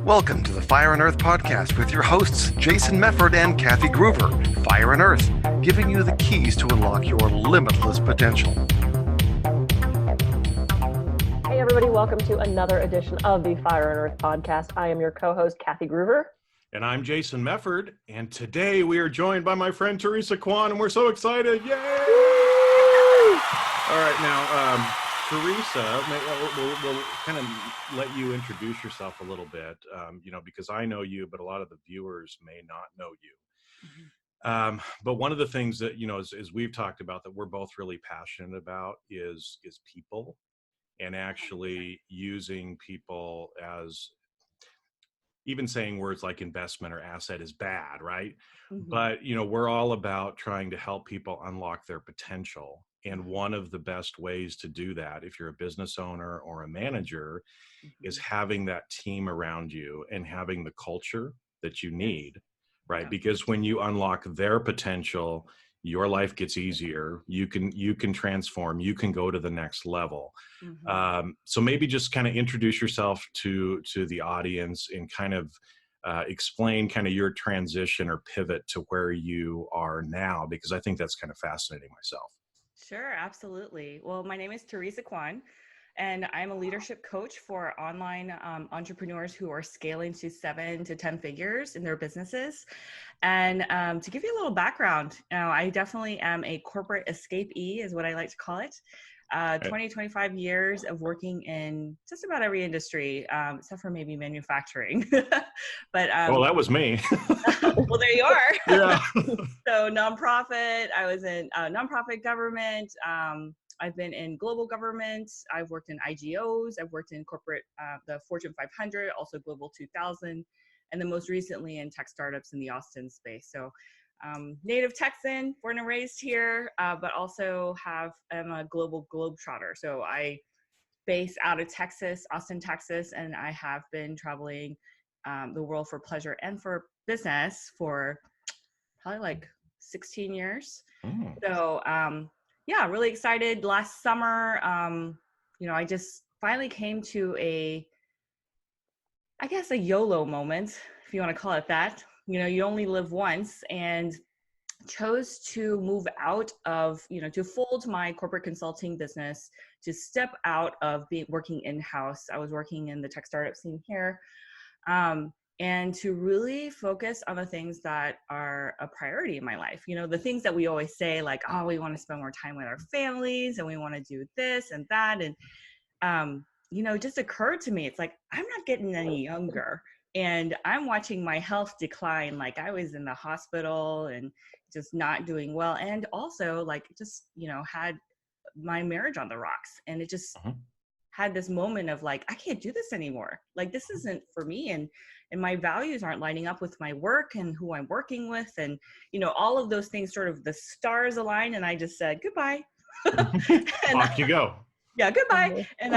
Welcome to the Fire and Earth podcast with your hosts, Jason Mefford and Kathy Gruver. Fire and Earth, giving you the keys to unlock your limitless potential. Hey everybody, welcome to another edition of the Fire and Earth podcast. I am your co-host, Kathy Gruver. And I'm Jason Mefford, and today we are joined by my friend Teresa Kwon, and we're so excited. Yay! Woo! All right, now, Teresa, we'll kind of let you introduce yourself a little bit, because I know you, but a lot of the viewers may not know you. Mm-hmm. But one of the things that, as we've talked about that we're both really passionate about is people, and actually using people as, even saying words like investment or asset is bad, right? Mm-hmm. But, we're all about trying to help people unlock their potential. And one of the best ways to do that, if you're a business owner or a manager, mm-hmm. is having that team around you and having the culture that you need, right? Yeah. Because when you unlock their potential, your life gets easier. You can transform. You can go to the next level. Mm-hmm. So maybe just kind of introduce yourself to the audience and kind of explain kind of your transition or pivot to where you are now, because I think that's kind of fascinating myself. Sure, absolutely. Well, my name is Teresa Kwon, and I'm a leadership coach for online entrepreneurs who are scaling to 7 to 10 figures in their businesses. And to give you a little background, I definitely am a corporate escapee, is what I like to call it. 25 years of working in just about every industry, except for maybe manufacturing. But well, that was me. Well, there you are. Yeah. So nonprofit, I was in nonprofit government. I've been in global government. I've worked in IGOs. I've worked in corporate, the Fortune 500, also Global 2000, and then most recently in tech startups in the Austin space. So native Texan, born and raised here, but also am a global globetrotter. So I base out of Texas, Austin, Texas, and I have been traveling the world for pleasure and for business for probably like 16 years. Mm. So yeah, really excited. Last summer, I just finally came to a YOLO moment, if you want to call it that. You only live once, and chose to move out of, to fold my corporate consulting business, to step out of working in-house. I was working in the tech startup scene here, and to really focus on the things that are a priority in my life. The things that we always say, like, oh, we want to spend more time with our families, and we want to do this and that. And, it just occurred to me, it's like, I'm not getting any younger. And I'm watching my health decline. Like, I was in the hospital and just not doing well. And also just, had my marriage on the rocks. And it just had this moment of like, I can't do this anymore. Like, this isn't for me. And my values aren't lining up with my work and who I'm working with. And, all of those things, sort of the stars aligned. And I just said, goodbye. Off you go. Yeah, goodbye. And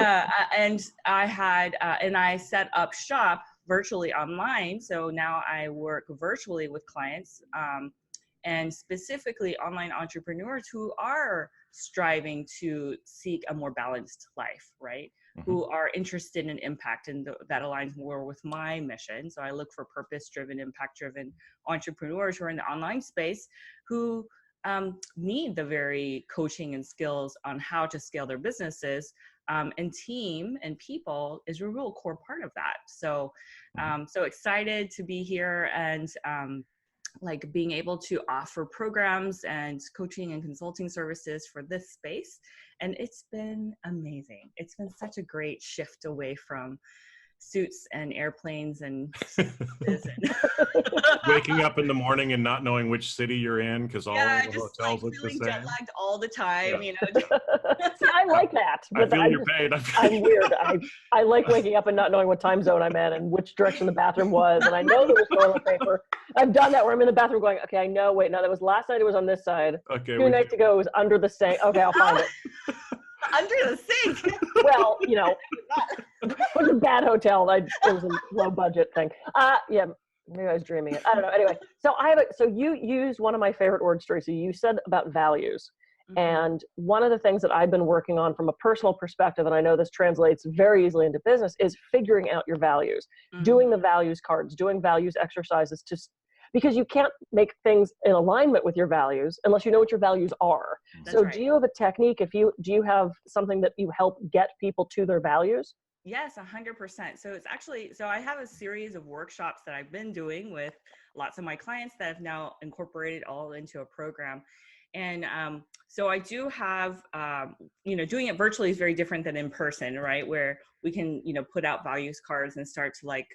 I set up shop virtually online. So now I work virtually with clients, and specifically online entrepreneurs who are striving to seek a more balanced life, right? Mm-hmm. Who are interested in impact, and that aligns more with my mission. So I look for purpose-driven, impact-driven entrepreneurs who are in the online space who need the very coaching and skills on how to scale their businesses. And team and people is a real core part of that. So, so excited to be here and being able to offer programs and coaching and consulting services for this space. And it's been amazing. It's been such a great shift away from suits and airplanes and waking up in the morning and not knowing which city you're in because all the hotels look the same. Jet lagged all the time, See, I like that. But I feel your pain. I'm weird. I like waking up and not knowing what time zone I'm in and which direction the bathroom was. And I know there was toilet paper. I've done that where I'm in the bathroom going, okay, I know. Wait, no, that was last night. It was on this side. Okay. 2 nights ago, it was under the sink. Okay, I'll find it. Under the sink. Well, it was a bad hotel. It was a low budget thing. Yeah, maybe I was dreaming it. I don't know. Anyway, so you used one of my favorite words, Tracy. You said about values. And one of the things that I've been working on from a personal perspective, and I know this translates very easily into business, is figuring out your values, doing the values cards, doing values exercises, because you can't make things in alignment with your values unless you know what your values are. That's so right. do you have a technique? Do you have something that you help get people to their values? Yes, 100%. So it's actually, so I have a series of workshops that I've been doing with lots of my clients that have now incorporated all into a program. And so I do have, doing it virtually is very different than in person, right? Where we can, put out values cards and start to like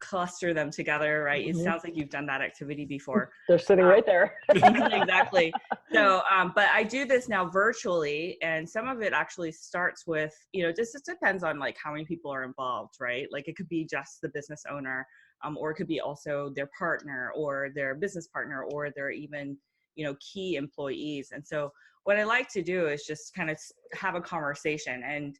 cluster them together, right? It sounds like you've done that activity before. They're sitting right there. Exactly. So, but I do this now virtually, and some of it actually starts with, just it depends on like how many people are involved, right? Like it could be just the business owner, or it could be also their partner or their business partner, or their even, key employees. And so what I like to do is just kind of have a conversation. And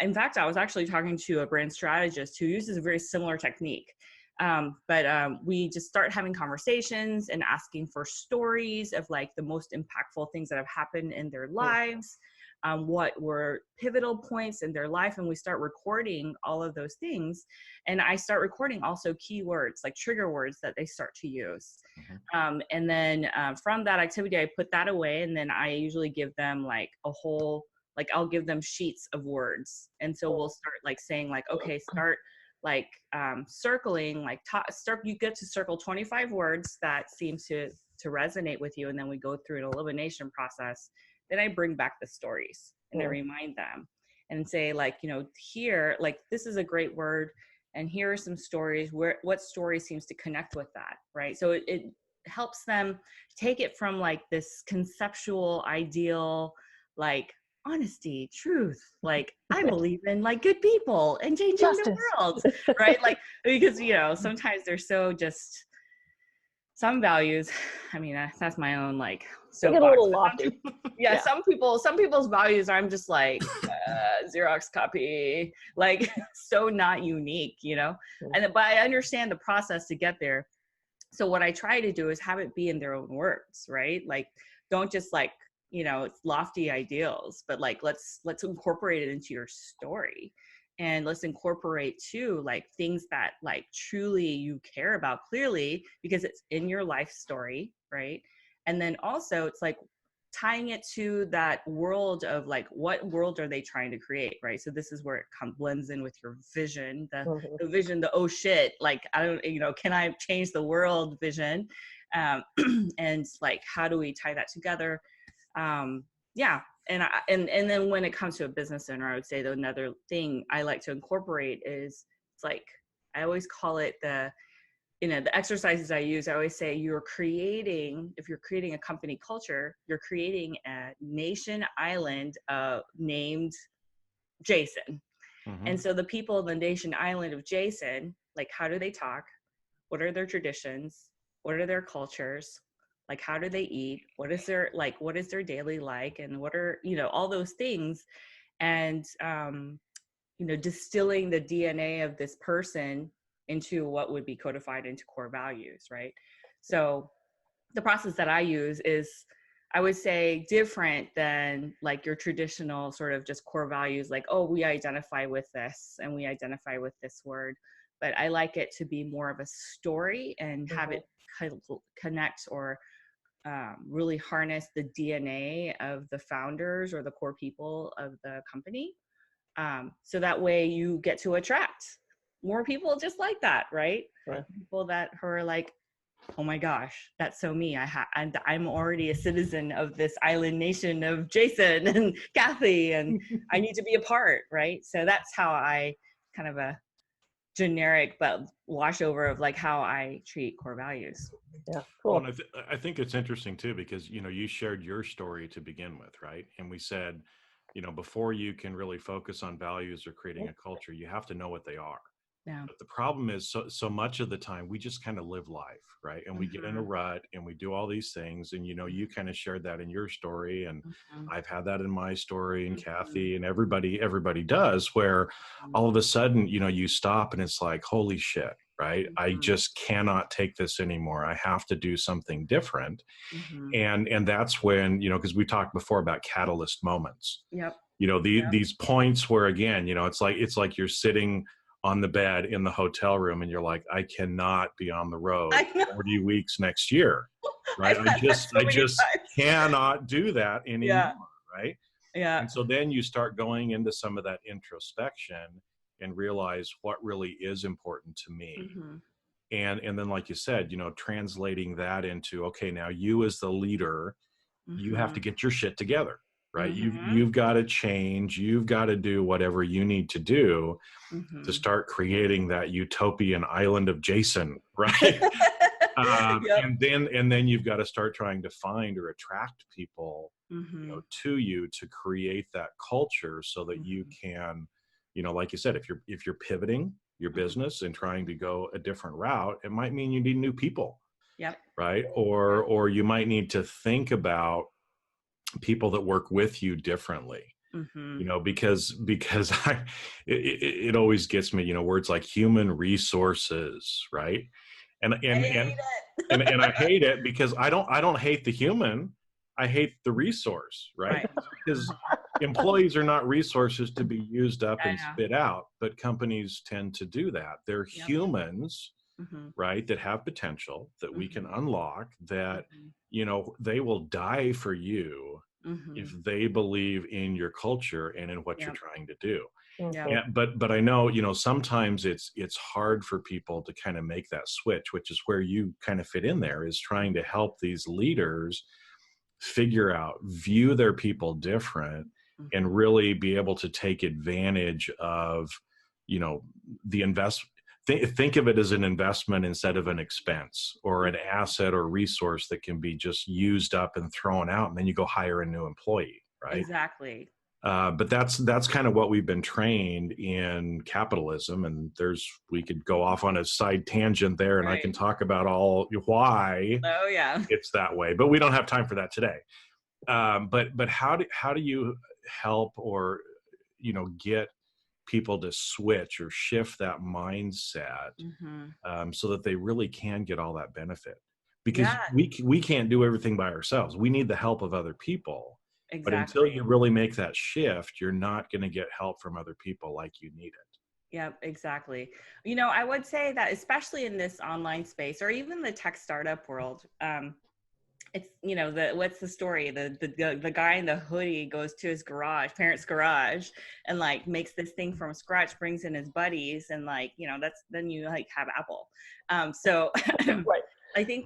in fact, I was actually talking to a brand strategist who uses a very similar technique. But we just start having conversations and asking for stories of like the most impactful things that have happened in their lives, what were pivotal points in their life. And we start recording all of those things. And I start recording also keywords, like trigger words that they start to use. And then from that activity, I put that away. And then I usually give them like a whole, like I'll give them sheets of words. And so we'll start like saying like, okay, start like circling, like you get to circle 25 words that seem to resonate with you. And then we go through an elimination process. Then I bring back the stories and I remind them and say like, here, like this is a great word. And here are some stories what story seems to connect with that, right? So it helps them take it from like this conceptual ideal, like honesty, truth, like I believe in like good people and changing Justice. the world, right? Like, because, sometimes they're so just some values. I mean, that's my own, like, so get a little lofty. Some people's values, I'm just like, Xerox copy, like so not unique, but I understand the process to get there. So what I try to do is have it be in their own words, right? Like, don't just like, it's lofty ideals, but like, let's incorporate it into your story. And let's incorporate too, like things that like truly you care about clearly because it's in your life story, right? And then also it's like tying it to that world of like, what world are they trying to create, right? So this is where it blends in with your vision, the vision, the oh shit, like I don't, can I change the world vision? And like, how do we tie that together? And then when it comes to a business owner, I would say that another thing I like to incorporate is it's like, I always call it the exercises I use, I always say if you're creating a company culture, you're creating a nation island named Jason. And so the people in the nation island of Jason, like how do they talk? What are their traditions? What are their cultures? Like, how do they eat? What is their daily like? And what are, all those things. And, distilling the DNA of this person into what would be codified into core values, right? So the process that I use is, I would say, different than like your traditional sort of just core values, like, oh, we identify with this and we identify with this word. But I like it to be more of a story and have it connect or really harness the DNA of the founders or the core people of the company. So that way you get to attract more people just like that, right? People that are like, oh my gosh, that's so me. I'm already a citizen of this island nation of Jason and Kathy, and I need to be a part, right? So that's how I kind of a generic but wash over of like how I treat core values. Yeah, cool. Well, and I think it's interesting too, because, you shared your story to begin with, right? And we said, before you can really focus on values or creating a culture, you have to know what they are. Yeah. But the problem is so much of the time we just kind of live life, right? And we get in a rut and we do all these things. And, you kind of shared that in your story. And I've had that in my story, and Kathy, and everybody does, where all of a sudden, you stop and it's like, holy shit, right? I just cannot take this anymore. I have to do something different. And that's when, because we talked before about catalyst moments. Yep. These points where, again, it's like you're sitting on the bed in the hotel room and you're like, I cannot be on the road 40 weeks next year, right? I just cannot do that anymore, right? Yeah. And so then you start going into some of that introspection and realize what really is important to me. And then, like you said, translating that into, okay, now you as the leader, you have to get your shit together, right? You've got to change. You've got to do whatever you need to do to start creating that utopian island of Jason, right? And then you've got to start trying to find or attract people, to you to create that culture so that you can, like you said, if you're pivoting your business and trying to go a different route, it might mean you need new people. Yep. Right. Or you might need to think about people that work with you differently, because it always gets me, words like human resources. Right. And I hate it because I don't hate the human. I hate the resource. Right. Because employees are not resources to be used up and spit out, but companies tend to do that. They're humans, right, that have potential that we can unlock, that, they will die for you if they believe in your culture and in what you're trying to do. But I know, sometimes it's hard for people to kind of make that switch, which is where you kind of fit in there, is trying to help these leaders figure out, view their people different, and really be able to take advantage of, the investment. Think of it as an investment instead of an expense, or an asset or resource that can be just used up and thrown out, and then you go hire a new employee, right? Exactly. But that's kind of what we've been trained in capitalism, and we could go off on a side tangent there, and I can talk about why it's that way, but we don't have time for that today. But how do you help, or get people to switch or shift that mindset, so that they really can get all that benefit? Because we can't do everything by ourselves. We need the help of other people. Exactly. But until you really make that shift, you're not going to get help from other people like you need it. Yep, exactly. I would say that especially in this online space, or even the tech startup world, it's, what's the story? The guy in the hoodie goes to his parents' garage, and like makes this thing from scratch, brings in his buddies, and like, then you like have Apple. So I think,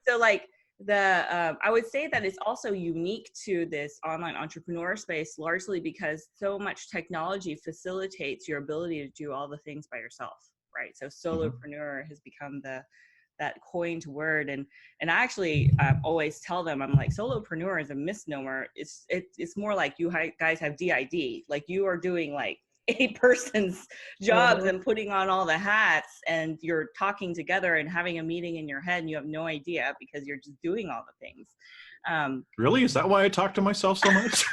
So like I would say that it's also unique to this online entrepreneur space, largely because so much technology facilitates your ability to do all the things by yourself, right? So solopreneur has become that coined word, and I actually always tell them, I'm like, solopreneur is a misnomer. It's more like you guys have DID, like you are doing like 8 person's jobs and putting on all the hats, and you're talking together and having a meeting in your head, and you have no idea because you're just doing all the things. Really? Is that why I talk to myself so much?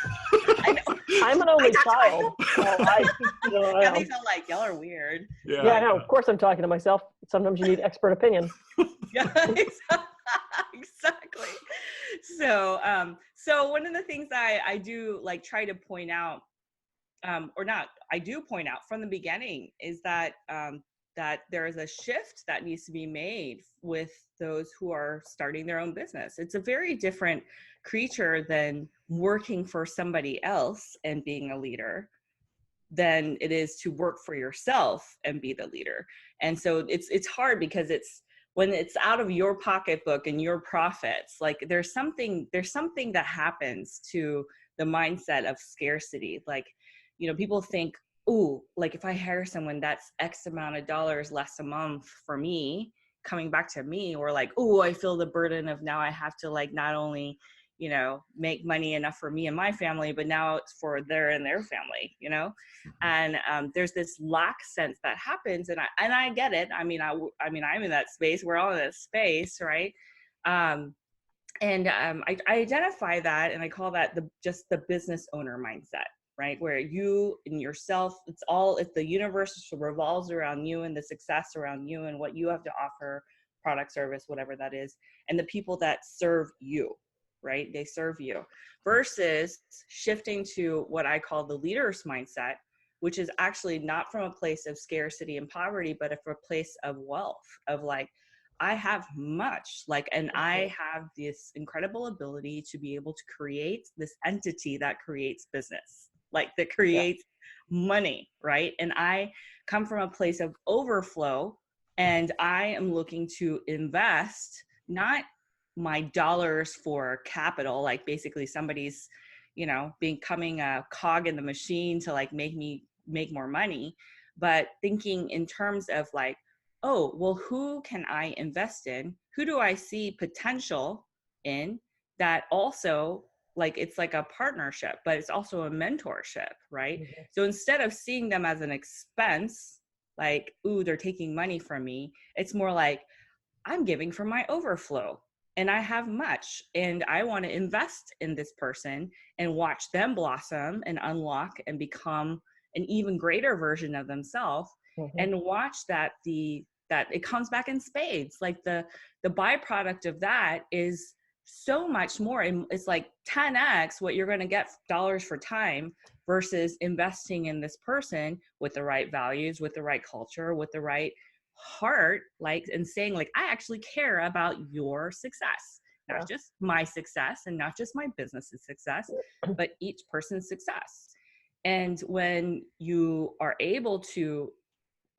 I know. I'm an only child. They feel like y'all are weird. Yeah, I know. Of course I'm talking to myself. Sometimes you need expert opinion. Yeah, exactly. So one of the things I do like try to point out, I do point out from the beginning, is that that there is a shift that needs to be made with those who are starting their own business. It's a very different creature than working for somebody else and being a leader than it is to work for yourself and be the leader. And so it's hard because when it's out of your pocketbook and your profits, like there's something that happens to the mindset of scarcity. Like, people think, ooh, like if I hire someone, that's X amount of dollars less a month for me coming back to me, or like, ooh, I feel the burden of now I have to like not only, make money enough for me and my family, but now it's for their and their family, and there's this lack sense that happens, and I get it. I mean, I'm in that space. We're all in that space, right? I identify that, and I call that the business owner mindset. right? Where you and yourself, it's the universe revolves around you and the success around you and what you have to offer, product, service, whatever that is, and the people that serve you, right? They serve you, versus shifting to what I call the leader's mindset, which is actually not from a place of scarcity and poverty, but from a place of wealth, of like, I have much, like, and I have this incredible ability to be able to create this entity that creates business, like that creates money, right? And I come from a place of overflow, and I am looking to invest, not my dollars for capital, like basically somebody's, becoming a cog in the machine to like make me make more money, but thinking in terms of like, oh, well, who can I invest in? Who do I see potential in that also, like, it's like a partnership, but it's also a mentorship, right? Mm-hmm. So instead of seeing them as an expense, like, ooh, they're taking money from me, it's more like, I'm giving from my overflow and I have much, and I want to invest in this person and watch them blossom and unlock and become an even greater version of themselves. Mm-hmm. And watch that it comes back in spades. Like the byproduct of that is so much more. And it's like 10x what you're going to get dollars for time versus investing in this person with the right values, with the right culture, with the right heart, like, and saying like, I actually care about your success, not just my success and not just my business's success, but each person's success. And when you are able to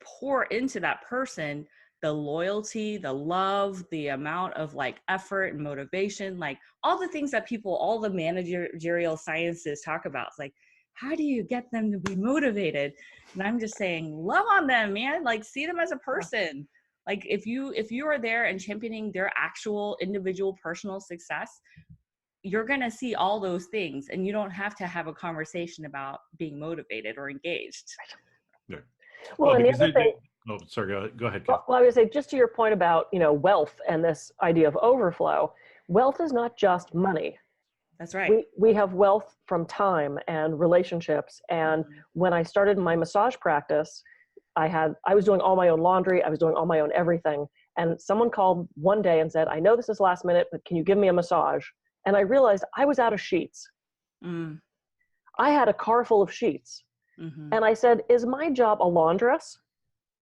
pour into that person the loyalty, the love, the amount of like effort and motivation, like all the things that all the managerial sciences talk about, it's like, how do you get them to be motivated? And I'm just saying, love on them, man. Like, see them as a person. Like, if you are there and championing their actual individual personal success, you're going to see all those things, and you don't have to have a conversation about being motivated or engaged. Yeah. Well, and the other thing. Oh, sorry. Go ahead. Well, I would say, just to your point about, wealth and this idea of overflow, wealth is not just money. That's right. We have wealth from time and relationships. And when I started my massage practice, I was doing all my own laundry. I was doing all my own everything. And someone called one day and said, I know this is last minute, but can you give me a massage? And I realized I was out of sheets. I had a car full of sheets. Mm-hmm. And I said, is my job a laundress?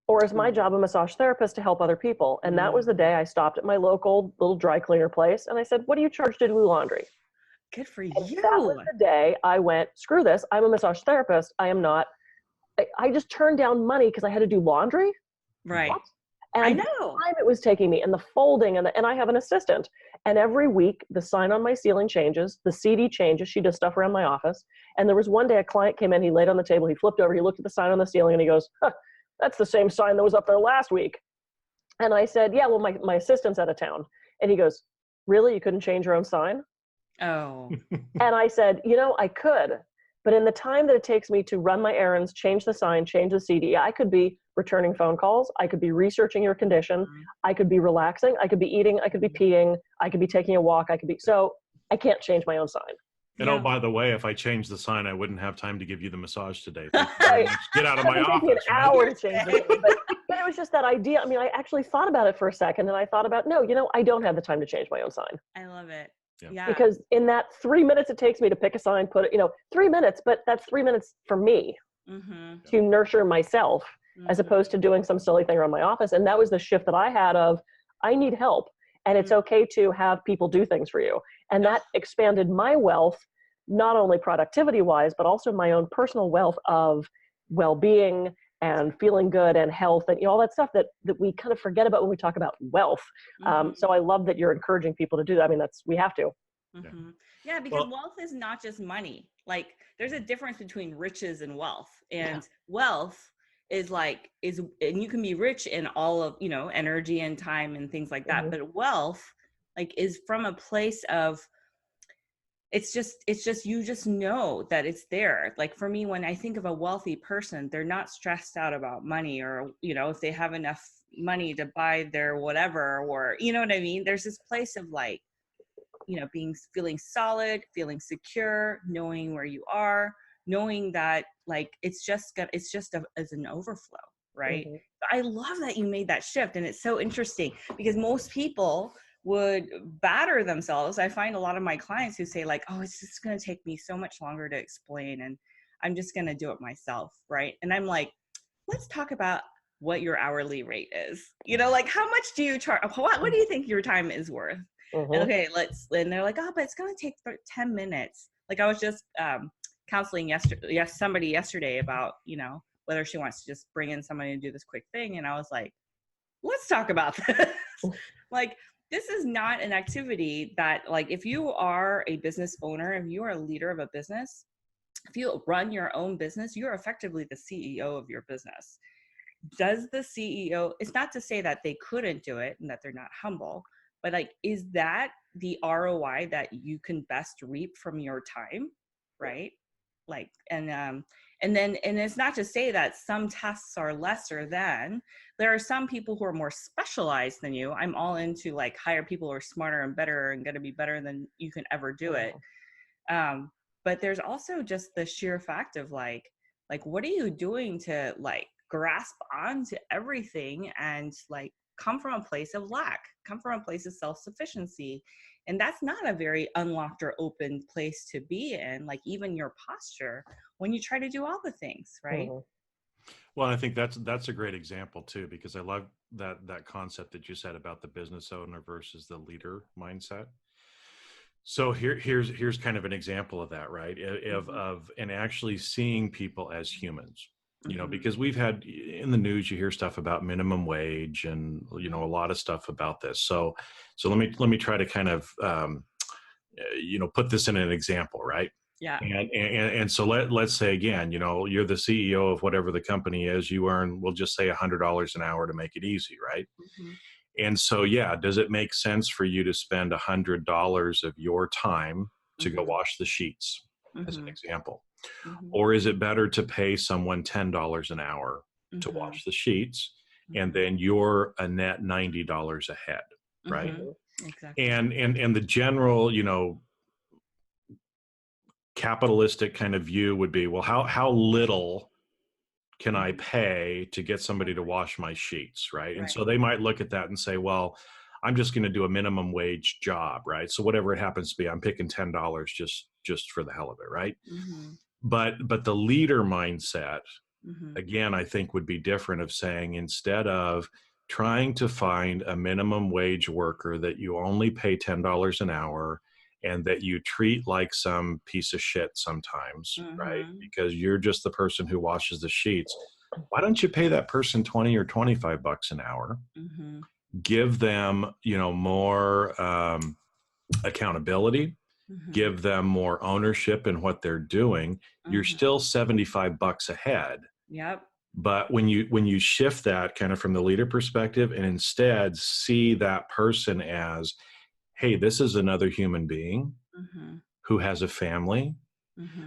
Or is my job a massage therapist to help other people? And that was the day I stopped at my local little dry cleaner place. And I said, what do you charge to do laundry? Good for you. That was the day I went, screw this. I'm a massage therapist. I am not. I just turned down money because I had to do laundry. Right. What? And I know. The time it was taking me, and the folding, and I have an assistant. And every week, the sign on my ceiling changes. The CD changes. She does stuff around my office. And there was one day a client came in. He laid on the table. He flipped over. He looked at the sign on the ceiling, and he goes, that's the same sign that was up there last week. And I said, yeah, well, my assistant's out of town. And he goes, really? You couldn't change your own sign? Oh. And I said, I could, but in the time that it takes me to run my errands, change the sign, change the CD, I could be returning phone calls. I could be researching your condition. Mm-hmm. I could be relaxing. I could be eating. I could be peeing. I could be taking a walk. So I can't change my own sign. And oh, by the way, if I changed the sign, I wouldn't have time to give you the massage today. Get out of my office. It took me an hour to change the sign, but it was just that idea. I mean, I actually thought about it for a second, and I thought about, no, I don't have the time to change my own sign. I love it. Yeah. Because in that 3 minutes it takes me to pick a sign, put it, 3 minutes, but that's 3 minutes for me to nurture myself, as opposed to doing some silly thing around my office. And that was the shift that I had of, I need help, and it's okay to have people do things for you. And that expanded my wealth, not only productivity wise, but also my own personal wealth of well-being and feeling good and health and all that stuff that we kind of forget about when we talk about wealth. So I love that you're encouraging people to do that. I mean, we have to. Yeah, because wealth is not just money. Like, there's a difference between riches and wealth. And wealth is and you can be rich in all of, energy and time and things like that. But wealth, like, is from a place of, it's just you just know that it's there. Like, for me, when I think of a wealthy person, they're not stressed out about money, or if they have enough money to buy their whatever, or you know what I mean. There's this place of like, feeling solid, feeling secure, knowing where you are, knowing that like it's as an overflow, right? I love that you made that shift, and it's so interesting because most people would batter themselves. I find a lot of my clients who say like, oh, it's just going to take me so much longer to explain, and I'm just going to do it myself, right? And I'm like, let's talk about what your hourly rate is. You know, like how much do you charge? What do you think your time is worth? And okay, and they're like, oh, but it's going to take 10 minutes. Like I was just counseling somebody yesterday about, you know, whether she wants to just bring in somebody to do this quick thing. And I was like, let's talk about this. Like, this is not an activity that, like, if you are a business owner, if you are a leader of a business, if you run your own business, you're effectively the CEO of your business. Does the CEO, it's not to say that they couldn't do it and that they're not humble, but like, is that the ROI that you can best reap from your time, right? Like, and it's not to say that some tasks are lesser than. There are some people who are more specialized than you. I'm all into like hire people who are smarter and better and going to be better than you can ever do it. But there's also just the sheer fact of like what are you doing to like grasp onto everything and like come from a place of lack, come from a place of self-sufficiency. And that's not a very unlocked or open place to be in, like even your posture when you try to do all the things, right? Well, I think that's a great example too, because I love that concept that you said about the business owner versus the leader mindset. So here's kind of an example of that, right? Of and actually seeing people as humans. You know, because we've had in the news, you hear stuff about minimum wage and, you know, a lot of stuff about this. So let me try to kind of, you know, put this in an example, right? Yeah. And so let's say again, you know, you're the CEO of whatever the company is, you earn, we'll just say $100 an hour to make it easy, right? And so, yeah, does it make sense for you to spend $100 of your time to go wash the sheets, as an example? Or is it better to pay someone $10 an hour to wash the sheets, and then you're a net $90 ahead, right? Exactly. And the general, you know, capitalistic kind of view would be, well, how little can I pay to get somebody to wash my sheets, right? And so they might look at that and say, well, I'm just going to do a minimum wage job, right? So whatever it happens to be, I'm picking $10 just for the hell of it, right? But the leader mindset, again, I think would be different, of saying, instead of trying to find a minimum wage worker that you only pay $10 an hour and that you treat like some piece of shit sometimes, right? Because you're just the person who washes the sheets. Why don't you pay that person 20 or 25 bucks an hour? Give them, you know, more accountability, give them more ownership in what they're doing. You're still 75 bucks ahead. Yep. But when you shift that kind of from the leader perspective and instead see that person as, hey, this is another human being who has a family,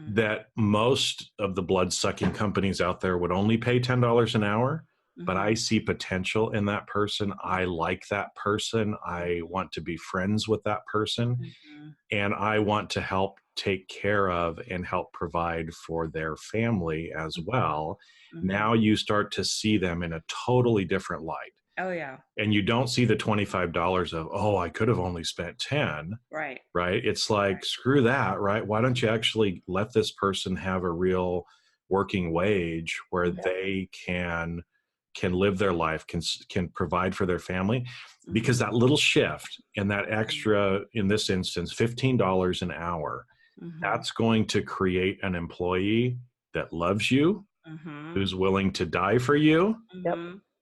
that most of the blood-sucking companies out there would only pay $10 an hour, but I see potential in that person. I like that person. I want to be friends with that person. And I want to help take care of and help provide for their family as well. Now you start to see them in a totally different light. Oh, yeah. And you don't see the $25 of, oh, I could have only spent 10. Right. Right. It's like, screw that. Right. Why don't you actually let this person have a real working wage where they can live their life, can provide for their family? Because that little shift and that extra, in this instance, $15 an hour, that's going to create an employee that loves you, who's willing to die for you.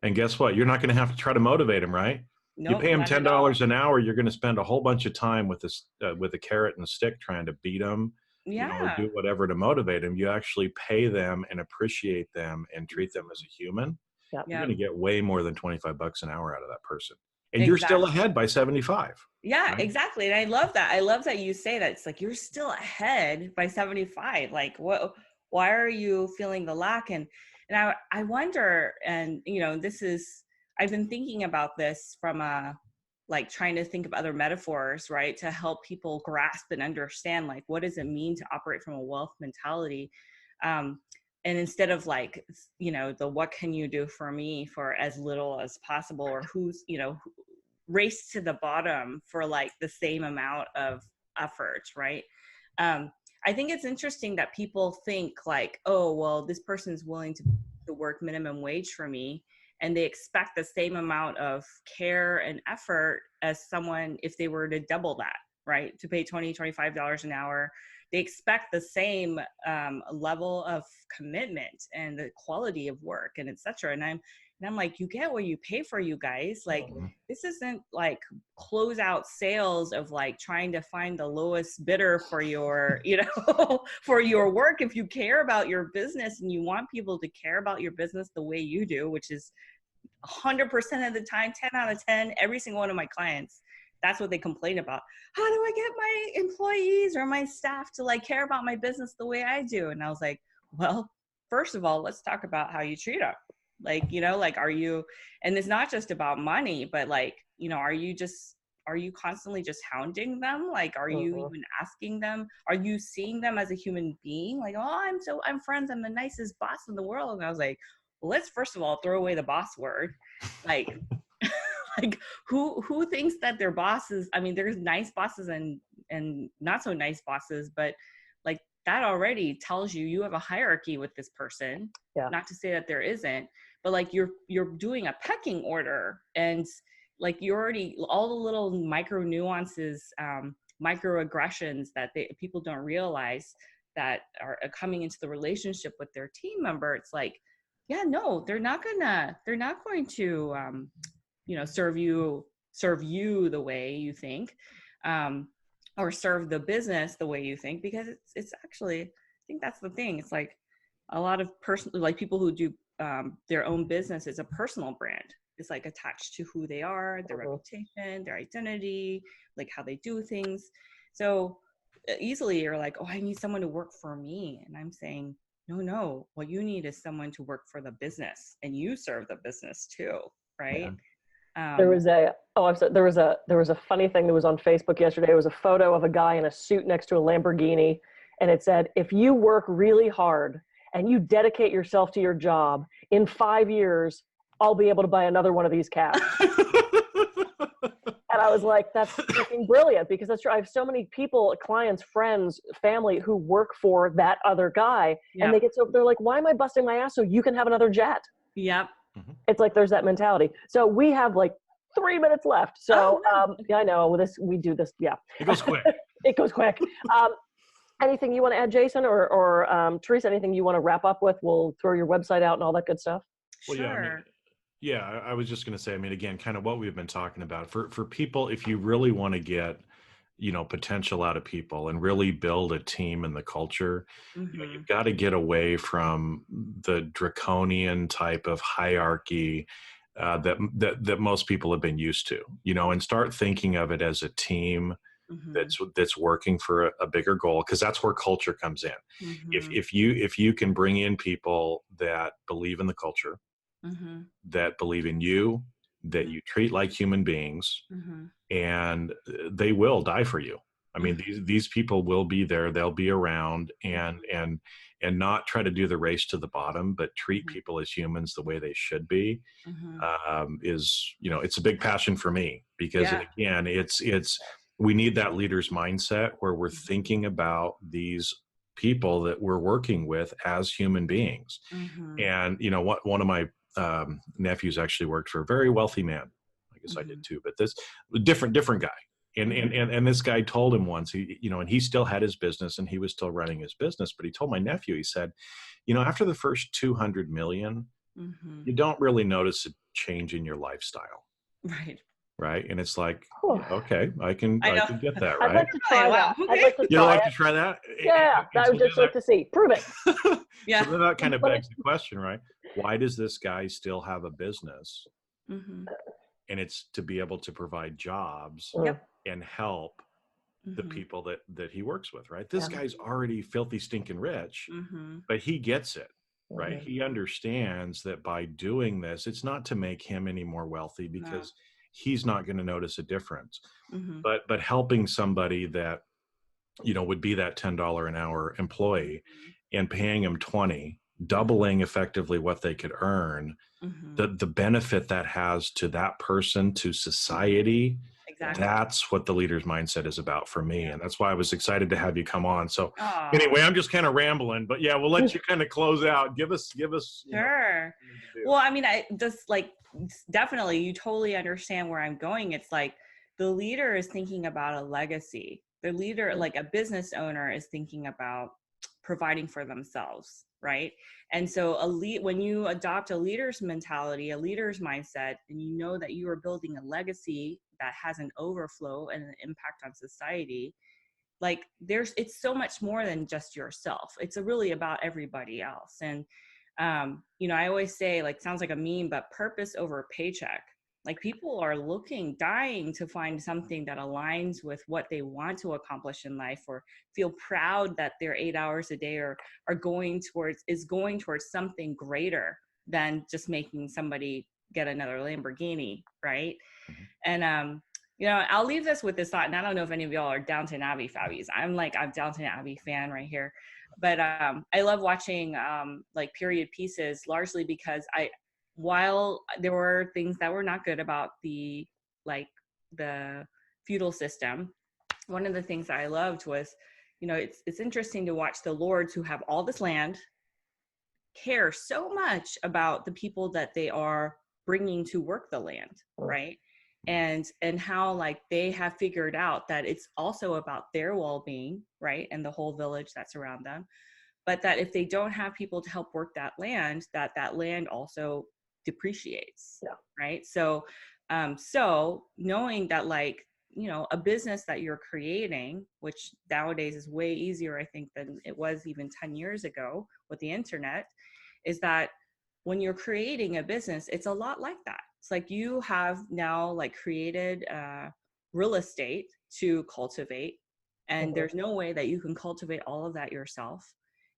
And guess what? You're not going to have to try to motivate them, right? Nope, you pay them not at $10 all. an hour, you're going to spend a whole bunch of time with this with a carrot and a stick trying to beat them, you know, or do whatever to motivate them. You actually pay them and appreciate them and treat them as a human. You're going to get way more than 25 bucks an hour out of that person. And you're still ahead by 75. Yeah, right? exactly. And I love that. I love that you say that. It's like, you're still ahead by 75. Like, why are you feeling the lack? And I wonder, and, you know, I've been thinking about this from like trying to think of other metaphors, right? To help people grasp and understand, like, what does it mean to operate from a wealth mentality? And instead of like, the what can you do for me for as little as possible, or who's, race to the bottom for like the same amount of effort, right? I think it's interesting that people think like, oh, well, this person's willing to work minimum wage for me, and they expect the same amount of care and effort as someone if they were to double that, right? To pay $20-$25 an hour. They expect the same level of commitment and the quality of work and et cetera. And I'm like, you get what you pay for, you guys. Like, this isn't like closeout sales of like trying to find the lowest bidder for your, for your work. If you care about your business and you want people to care about your business the way you do, which is 100% of the time, 10 out of 10, every single one of my clients, that's what they complain about. How do I get my employees or my staff to like care about my business the way I do? And I was like, well, first of all, let's talk about how you treat them. Like, like, are you, and it's not just about money, but like, are you constantly just hounding them? Like, are you even asking them? Are you seeing them as a human being? Like, oh, I'm friends. I'm the nicest boss in the world. And I was like, well, let's first of all throw away the boss word. Like, like who thinks that their bosses, I mean, there's nice bosses and not so nice bosses, but like that already tells you have a hierarchy with this person. Yeah. Not to say that there isn't, but like you're doing a pecking order, and like you already, all the little micro nuances, microaggressions that people don't realize that are coming into the relationship with their team member. It's like, yeah, no, they're not going to serve you the way you think, or serve the business the way you think, because it's actually, I think that's the thing. It's like a lot of people who do their own business is a personal brand. It's like attached to who they are, their reputation, their identity, like how they do things. So easily you're like, oh, I need someone to work for me. And I'm saying, no, what you need is someone to work for the business, and you serve the business too, right? Yeah. There was a funny thing that was on Facebook yesterday. It was a photo of a guy in a suit next to a Lamborghini, and it said, if you work really hard and you dedicate yourself to your job, in 5 years, I'll be able to buy another one of these cabs. And I was like, that's freaking brilliant, because that's true. I have so many people, clients, friends, family who work for that other guy. Yep. And they're like, why am I busting my ass so you can have another jet? Yep. It's like, there's that mentality. So we have like 3 minutes left. So yeah, I know we do this. Yeah. It goes quick. It goes quick. Anything you want to add, Jason, or Teresa, anything you want to wrap up with? We'll throw your website out and all that good stuff. Well, sure. Yeah, I was just going to say, I mean, again, kind of what we've been talking about for people, if you really want to get, potential out of people and really build a team and the culture, you've got to get away from the draconian type of hierarchy that most people have been used to, and start thinking of it as a team that's working for a bigger goal, because that's where culture comes in. If you can bring in people that believe in the culture, that believe in you, that you treat like human beings, and they will die for you. I mean, these people will be there, they'll be around, and not try to do the race to the bottom, but treat people as humans the way they should be, is, it's a big passion for me, because again, it's we need that leader's mindset where we're thinking about these people that we're working with as human beings. And one of my nephews actually worked for a very wealthy man. I guess I did too, but this different guy. And this guy told him once, and he still had his business and he was still running his business, but he told my nephew, he said, after the first 200 million, you don't really notice a change in your lifestyle. Right. And it's like, okay, I can get that. Right. I'd like to try that. Okay. I'd like to You'd like to try that? Yeah. I would just like to see. Prove it. Yeah. So that kind of begs the question, right? Why does this guy still have a business? And it's to be able to provide jobs and help the people that he works with, right? This guy's already filthy stinking rich, but he gets it, right? He understands that by doing this, it's not to make him any more wealthy, because he's not going to notice a difference, but helping somebody that, would be that $10 an hour employee and paying them 20, doubling effectively what they could earn, the benefit that has to that person, to society. Exactly. That's what the leader's mindset is about for me. And that's why I was excited to have you come on. So Aw. anyway, I'm just kind of rambling, but yeah, we'll let you kind of close out. Give us, Sure. Well, I mean, I just like, definitely, you totally understand where I'm going. It's like the leader is thinking about a legacy. The leader, like a business owner, is thinking about providing for themselves, right? And so when you adopt a leader's mentality, a leader's mindset, and you know that you are building a legacy that has an overflow and an impact on society, like it's so much more than just yourself. It's really about everybody else. And I always say, like, sounds like a meme, but purpose over paycheck. Like, people are dying to find something that aligns with what they want to accomplish in life, or feel proud that their 8 hours a day are going towards something greater than just making somebody get another Lamborghini, right? And I'll leave this with this thought, and I don't know if any of y'all are Downton Abbey fabbies. I'm Downton Abbey fan right here. But I love watching like period pieces, largely because while there were things that were not good about the feudal system, one of the things that I loved was, it's interesting to watch the lords who have all this land care so much about the people that they are bringing to work the land, right? And how, like, they have figured out that it's also about their well-being, right? And the whole village that's around them. But that if they don't have people to help work that land land also depreciates, right? So knowing that, like, a business that you're creating, which nowadays is way easier, I think, than it was even 10 years ago with the internet, is that when you're creating a business, it's a lot like that. It's like you have now, like, created real estate to cultivate, and there's no way that you can cultivate all of that yourself.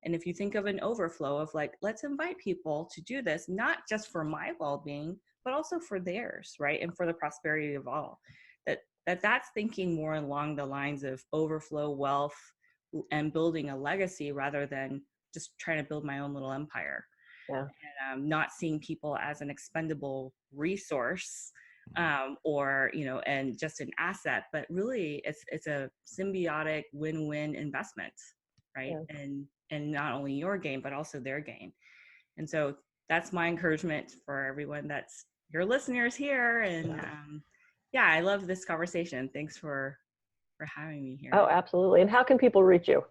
And if you think of an overflow of, like, let's invite people to do this, not just for my well-being, but also for theirs, right? And for the prosperity of all, that's thinking more along the lines of overflow wealth and building a legacy, rather than just trying to build my own little empire. And not seeing people as an expendable resource, or and just an asset, but really it's a symbiotic win-win investment, right? And not only your gain, but also their gain. And so that's my encouragement for everyone that's your listeners here. And I love this conversation. Thanks for having me here. Oh, absolutely. And how can people reach you?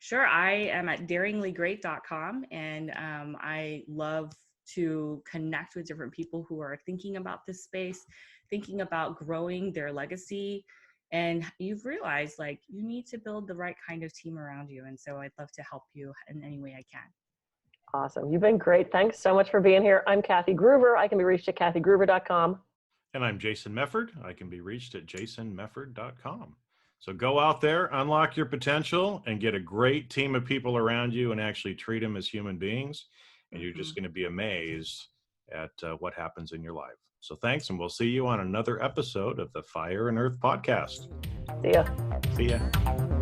Sure. I am at daringlygreat.com, and I love to connect with different people who are thinking about this space, thinking about growing their legacy. And you've realized, like, you need to build the right kind of team around you. And so I'd love to help you in any way I can. Awesome. You've been great. Thanks so much for being here. I'm Kathy Gruver. I can be reached at kathygruver.com. And I'm Jason Mefford. I can be reached at jasonmefford.com. So go out there, unlock your potential, and get a great team of people around you, and actually treat them as human beings. And you're just going to be amazed at what happens in your life. So thanks, and we'll see you on another episode of the Fire and Earth podcast. See ya. See ya.